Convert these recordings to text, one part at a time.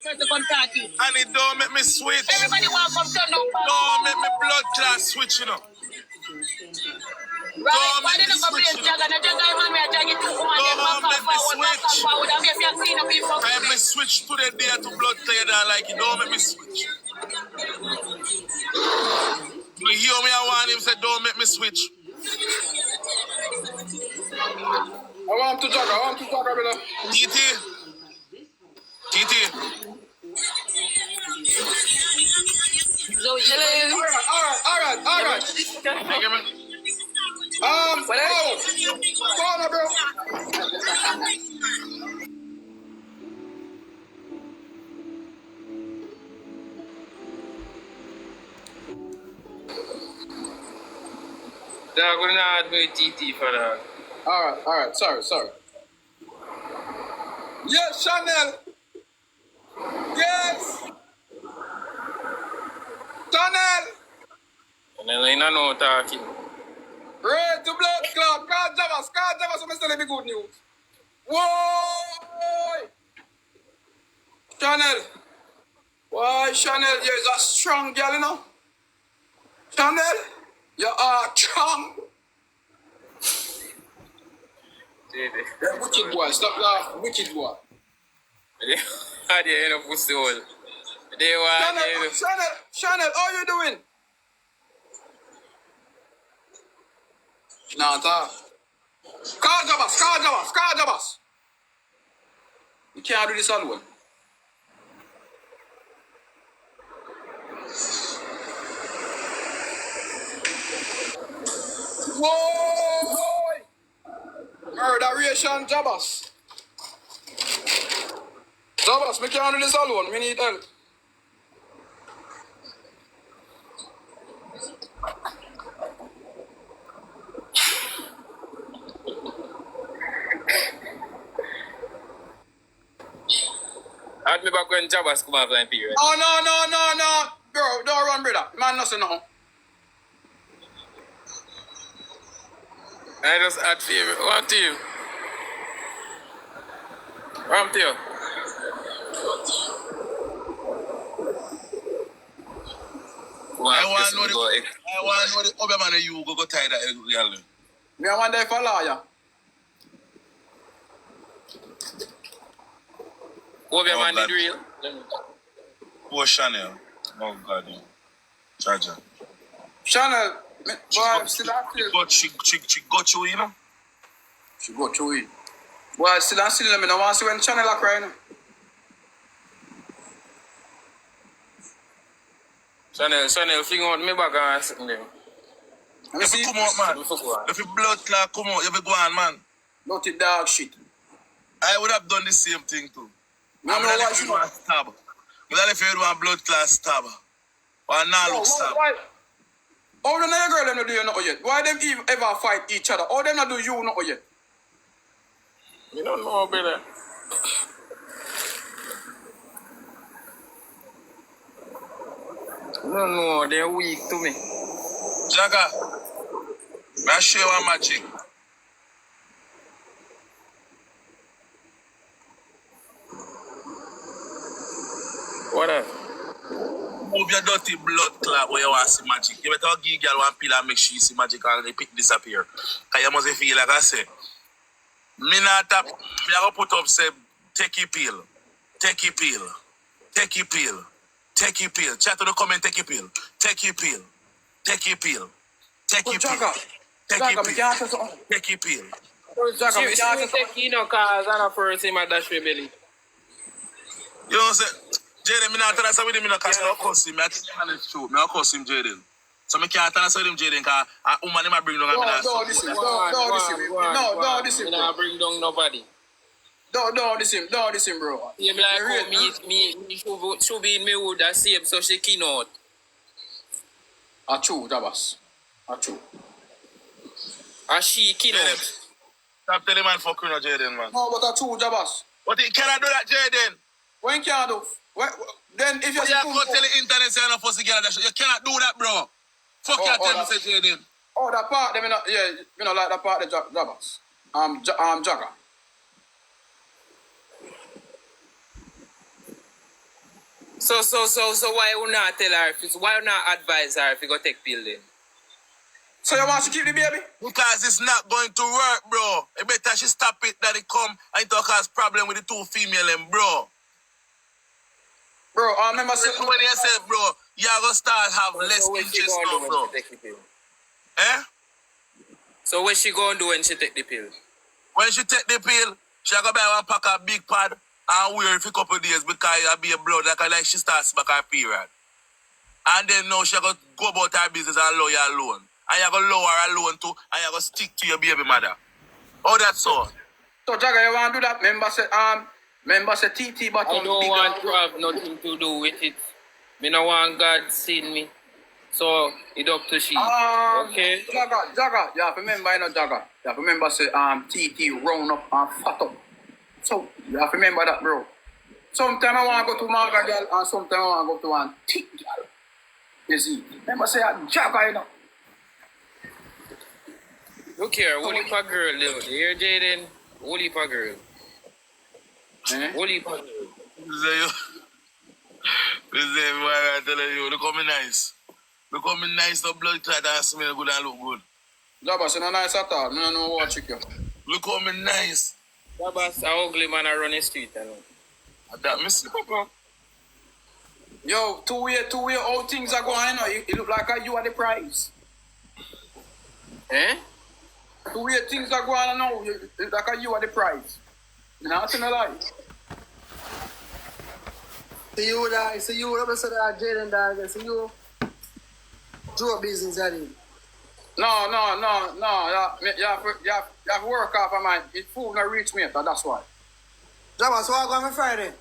And it don't make me switch. Everybody want come turn up. Don't make me blood class switch, you know. Right, why didn't go play Saga? The Saga man we are taking two women. Don't make me switch. I'm if you clean up your fuck. I me switch to the day to blood clear down like it. Don't make me switch. You hear me? I want him say don't make me switch. I want to talk, brother. TT. All right. Corner, bro. They're going to add me TT for that. All right. Sorry. Yes, Chanel. Yes. Chanel. And then I know talking. Red to blood clot. Call Javas. So I'm telling you good news. Whoa. Chanel. Why, Chanel? You're a strong girl, you know. Chanel. You are strong. Yeah, wicked boy. Stop laughing. Wicked boy. How do you end up with the hole? Chanel, how you doing? Nah, talk. Call Javas. You can't do this alone. Whoa! Murderation, Javas, me can't do this alone. Me need help. Add me back when Jabas come after period. Oh, no. Bro, don't run, brother. Man, nothing now. I just add favor. What to you? What to you? I want to know the other man you go tie that girl. Me I want that for lawyer. What your man did real? Poor Chanel. Oh God, yeah. Charger. Chanel, boy, still She got you, you know? She got you in. Boy, still let me know. Want to see when Chanel are crying. Chanel, figure out me back and sitting there. If you come out, man. If you blood clot come out, if you go on, man. Not it dog shit. I would have done the same thing too. No, I'm not if you want stab. I'm not if you want blood clot stab. Or not look stab. How do your girl them not do you nothing yet? Why them ever fight each other? How them not do you nothing yet? You don't know, brother. No, they're weak to me. Jaga, I show you one magic. What up? Move your dirty blood clot where you want to see magic. You better give girl one pill and make sure you see magic and the pick disappear. Because you must feel like I say. Me not tap. Me I go put up say take your pill. Take your pill. Take your pill. Take your pill. Chat to the comment, take your pill. Take your pill. Take your pill. Take your pill. Take your pill. Take your pill. She take you know cause I'm a first in my dash for belly. You know what I'm saying? Jayden, me not tell us with him because I don't cuss him. I think him and it's true. I don't cuss him, Jayden. So I can't tell us with him, Jayden, because a woman him bring down a man. Don't listen. Don't listen. Don't bring down nobody. Don't listen, bro. Yeah, me like me should be in me wood that same so she keynote. True, Javas. True. And she keynote. Stop telling man fuck you, no, Jayden, man. No, but true, Javas. But he cannot do that, Jayden. When can do? Then if you're tell the internet say no pussy girl that you cannot do that, bro. Fuck your tell me say Jayden. Oh, that part, them you know like that part the Javas. Jagger. So why you not tell her? Why you not advise her if you go take pill then? So you want to keep the baby? Because it's not going to work, bro. It better she stop it than it come and it cause problem with the two female them, bro. Bro, I remember saying... When you said, bro, you're going to start have less interest now, bro. Eh? So what she going to do when she take the pill? When she take the pill, she going to buy one pack of big pad and wear it for a couple of days because it'll be a blood like she starts back her period. And then now she going to go about her business and lower her alone. And you're going to lower her alone too and you're going to stick to your baby mother. Oh, that's so. So, Jaga, you want to do that? Member say TT but I don't want to have nothing to do with it. Me no want God seeing me. So it's up to she. Okay. Jaga, you have to remember, you know, Jaga. You have to remember say TT round up and fat up. So you have to remember that, bro. Sometimes I want to go to Marga girl and sometimes I want to go to one thick girl. You see? Remember say Jaga, you know. Look here, what if a girl, you hear Jayden? What if a girl? What if a girl? I tell you, look how me nice. Look how me nice, the blood clot and smell good and look good. Jabba, no nice at all. No know what chicken. Look how me nice. That's an ugly man around the street, I know. That me see, papa. Yo, two-way, all things are going on. You look like you are the prize. Eh? Two-way things are going on now. You look like you are the prize. You know what I'm saying? See you, dog. See you, what said that Jayden, dog. See you. Drug business, that is. No. You have to work off of mine. It food not reach me, that's why. Jabba, so I go on Friday.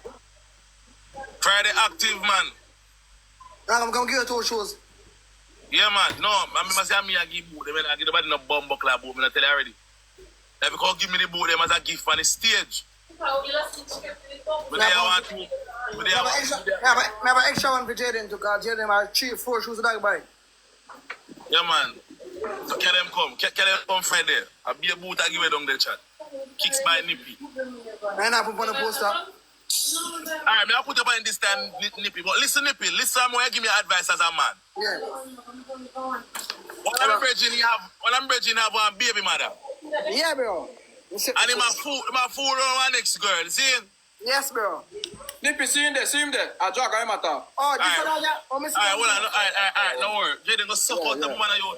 Friday active, man. I'm going to give you 2 shows. Yeah, man. No, I must say me a give boot them. I give the body no bumbo club boot. I tell you already. If you can't give me the boot them as a gift on the stage. But they want to. I have an extra one for Jayden to because Jayden has 3-4 shoes that I buy. Yeah, man. So can them come? Can them come Friday? I'll be a boot I give it on the chat. Kicks by Nippy. And I put on the poster. Alright, I'll put up on this time Nippy. But listen, Nippy, listen, I'm going to give me advice as a man. Yeah. What I'm bridging have one baby mother. Yeah, bro. And he my fool on one next girl, see? Yes, bro. Nippy, see him there. I drag him at all. Oh, this one, Alright, don't worry. Jayden go suck out the woman of you.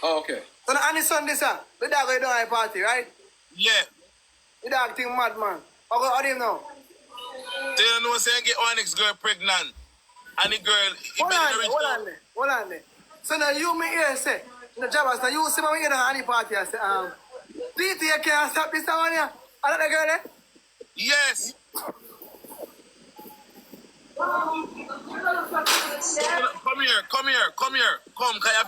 Oh, okay. So, on the Sunday, sir, the dog will do a party, right? Yeah. The dog think mad, man. How do you know? Do you know say get one next girl pregnant? And the girl, Hold on there. So now you me here say, the Jabbas, now you see me here at any party and say, PT can't stop this one here. Another girl there? Yes. Come here. Come, cause you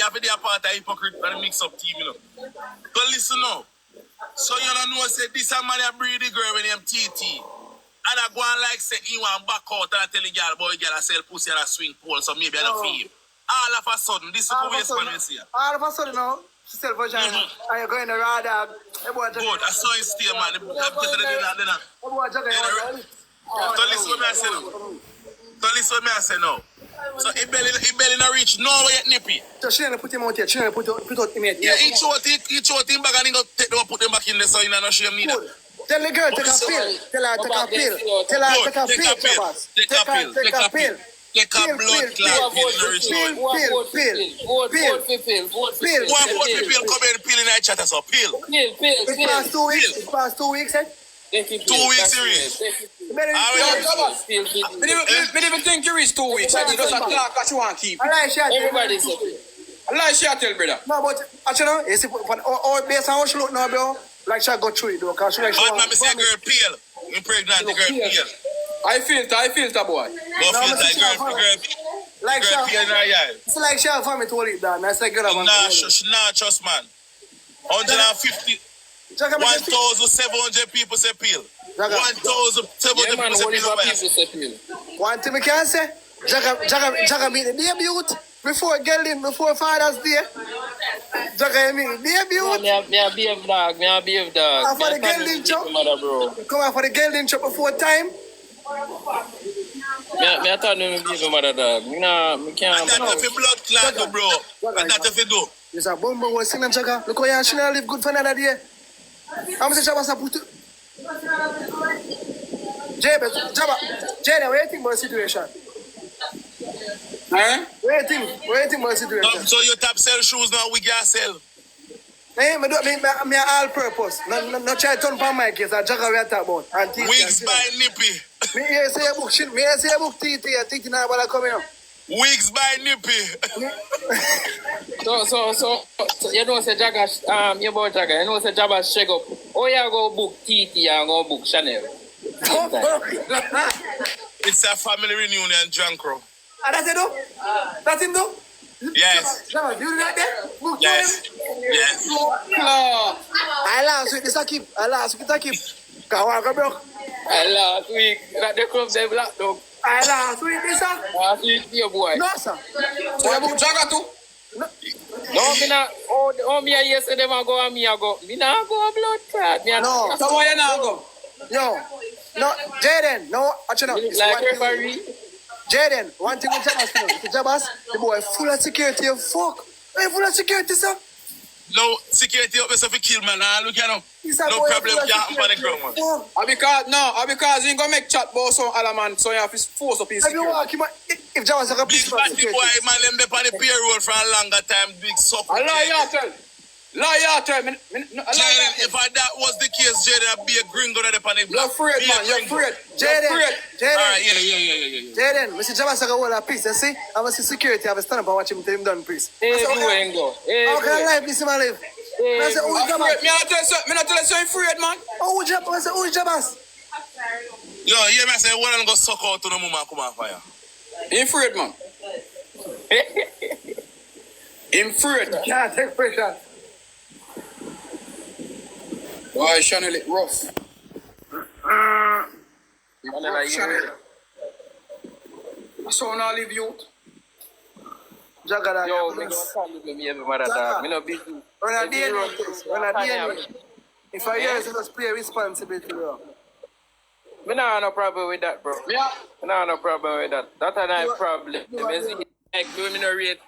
have to be a part of hypocrite and mix up team, you know. But listen now. So you don't know say this a man a breed the girl when him TT. And I go and like say he want back out and tell the girl boy girl I sell pussy and a swing pole, so maybe I don't feel him. All of a sudden, this is the waste man we see. All of a sudden now, she sell vagina. And you're going to raw dog. Good, I saw him stay, man. So listen what I say now. So he belly not reach nowhere yet, Nippy. So she didn't put him out here. She didn't put him here. Yeah, he showed him back and he go take them put them back in there so he not shame neither. Tell the girl take a pill. Tell her take a pill. Tell her take a pill, Chavas. Take a pill. Take a blood clot pill. Pill. One vote pill come in pill in that chat as a pill. It passed 2 weeks, eh? 2 weeks serious. I didn't even think you reached 2 weeks. I just a clock that you want to keep. Everybody say pill. I like Shatel, brother. No, but actually, you see, based on how she look now, bro, like she go through it, though, because she like she want... But say girl pale. You pregnant, the girl pale. I filter, boy. Go filter, girl like girl pale in her yard. It's like she have family to hold it down. I say, girl, she not trust, man. 150... 1,700 people say peel. 1,700 people say peel. One thing I can say, Jaga meet the baby youth before Gelding, before Father's Day. Jaga meet the baby youth. Me a behave dog. And for the Gelding chop. Come on for the Gelding chop before time. Me I thought me baby mother dog. Me can't. And that if blood clot do, bro. And that if you do. Yes, a bumbo was singing Jaga. Look how you should live good for another day. I'm saying Jabba put Jayden, Jayden, what do you think about the situation? Eh? What do you think about the situation? So you tap sell shoes now, we can sell. Me all purpose. No try to turn for my case. I Jaga we are talking about. And Wigs by Nippy. Me here say a book shit. Me here say a book TT. I think now about coming up. Wigs by Nippy. So you know say Jaga you about Jaga, you know say Jabba shake up. Oh you go book TT and go book Chanel. It's a family reunion, drunk row. And that's it though? That's him though? Yes. Jabba, you do that there? Book Yes. Yes. I last week this a keep. Kawaka bro. Last week that the club they black dog. I last week this a. Last week your boy. No sir. So you book Jaga too? No, me not. Oh, me yesterday I go and me I go. Me not go blood clot. No. So why you not go? Yo. No, Jayden, no, actually, Like referee. Jayden, one thing with Jabas, the Jabas, the boy full of security, fuck. Hey, full of security, sir. No security up yourself to kill man. Look at him. He's a No boy problem full of can happen on the ground, man. Fuck. Because he ain't gonna make chat about some other man, so you have to force up his If you security. walk him, if Jabas like a Big piece of fatty security. boy, man, them dey on the payroll for a longer time. Big sucker. Lie, tell me. Jayden, if that was the case, Jayden, I'd be a gringo that upon the You're block. afraid, man. You're afraid. Jayden, Alright, yeah. Jayden, Mr. Jabas like a whole piece, you see? I'm a security, I have a stand up and watch him till him done, please. Hey, I say, you ain't go. Hey, how can I boy. live this in my life? I say, who's I'm afraid. Jabas? Me not tell you so I'm afraid, man. Oh, Jabas, I say, who's Jabas? Yo, hear me say, what I'm gonna suck out to the mama come on fire. I'm afraid, man. I'm afraid. Yeah, take pressure. Why Chanel it rough? Chanel. So now leave you. Jaga, Yo, me don't call you me every mother dog. Me no busy. when I DNA, if I hear you, just play responsibility, bro. Me not have no problem with that, bro. Yeah. Me not have no problem with that. That is not a problem. Me see, like, me no rate